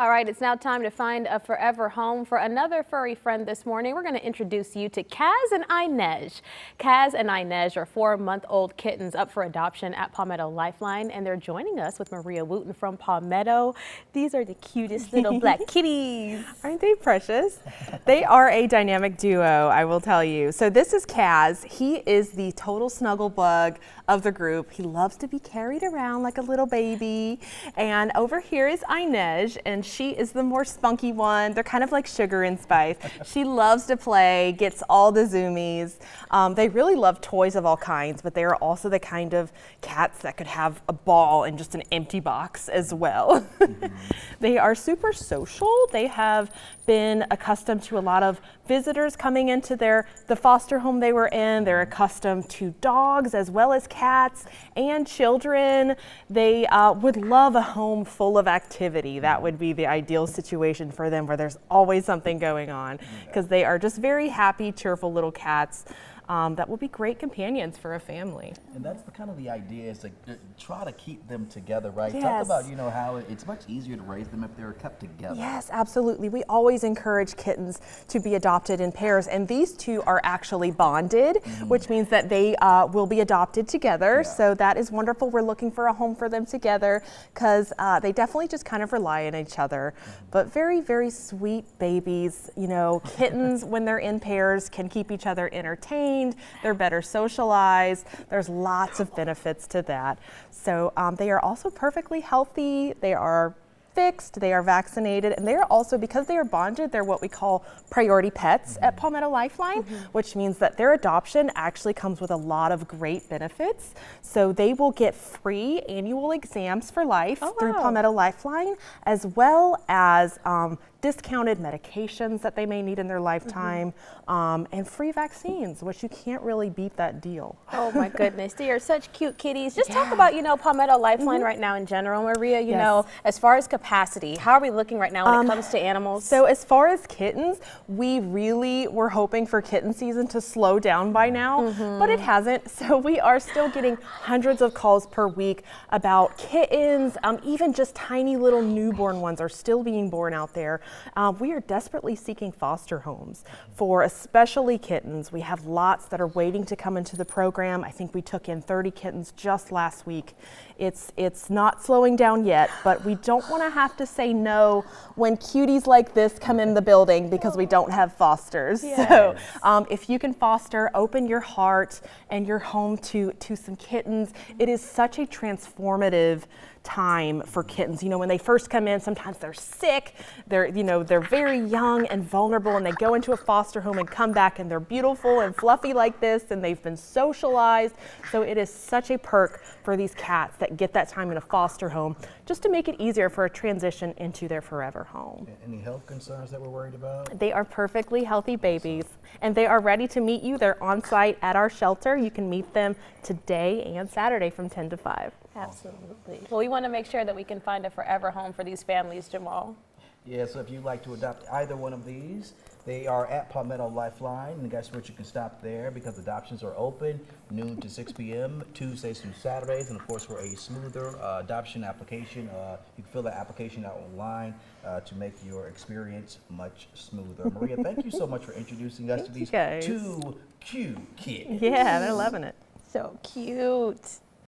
All right, it's now time to find a forever home for another furry friend this morning. We're going to introduce you to Kaz and Inej. Kaz and Inej are 4-month-old kittens up for adoption at Palmetto Lifeline, and they're joining us with Maria Wooten from Palmetto. These are the cutest little black kitties. Aren't they precious? They are a dynamic duo, I will tell you. So this is Kaz. He is the total snuggle bug of the group. He loves to be carried around like a little baby. And over here is Inej, and she is the more spunky one. They're kind of like sugar and spice. She loves to play, gets all the zoomies. They really love toys of all kinds, but they are also the kind of cats that could have a ball in just an empty box as well. They are super social. They have been accustomed to a lot of visitors coming into the foster home they were in. They're accustomed to dogs as well as cats and children. They would love a home full of activity. That would be the ideal situation for them, where there's always something going on, because they are just very happy, cheerful little cats. That will be great companions for a family. And that's kind of the idea, is to try to keep them together, right? Yes. Talk about, how it's much easier to raise them if they're kept together. Yes, absolutely. We always encourage kittens to be adopted in pairs, and these two are actually bonded, which means that they will be adopted together. Yeah. So that is wonderful. We're looking for a home for them together, because they definitely just kind of rely on each other. But very, very sweet babies. Kittens, when they're in pairs, can keep each other entertained. They're better socialized. There's lots of benefits to that. So they are also perfectly healthy. They are fixed, they are vaccinated, and they are also, because they are bonded, they're what we call priority pets at Palmetto Lifeline, which means that their adoption actually comes with a lot of great benefits. So they will get free annual exams for life through Palmetto Lifeline, as well as discounted medications that they may need in their lifetime, and free vaccines, which you can't really beat that deal. Oh my goodness, they are such cute kitties. Just talk about, Palmetto Lifeline right now in general, Maria, Yes. as far as capacity, how are we looking right now when it comes to animals? So as far as kittens, we really were hoping for kitten season to slow down by now, but it hasn't. So we are still getting hundreds of calls per week about kittens. Even just tiny little newborn ones are still being born out there. We are desperately seeking foster homes for especially kittens. We have lots that are waiting to come into the program. I think we took in 30 kittens just last week. It's not slowing down yet, but we don't want to have to say no when cuties like this come in the building, because we don't have fosters. Yes. So if you can foster, open your heart and your home to some kittens. It is such a transformative time for kittens. When they first come in, sometimes they're sick, they're very young and vulnerable, and they go into a foster home and come back and they're beautiful and fluffy like this, and they've been socialized. So it is such a perk for these cats that get that time in a foster home, just to make it easier for a transition into their forever home. Any health concerns that we're worried about? They are perfectly healthy babies, and they are ready to meet you. They're on site at our shelter. You can meet them today and Saturday from 10 to 5. Absolutely. Well, we want to make sure that we can find a forever home for these families, Jamal. Yeah, so if you'd like to adopt either one of these, they are at Palmetto Lifeline, and guess what, you can stop there because adoptions are open noon to 6 p.m. Tuesdays through Saturdays. And of course, for a smoother adoption application, you can fill that application out online to make your experience much smoother. Maria, thank you so much for introducing us to these two cute kids. Yeah, they're loving it. So cute.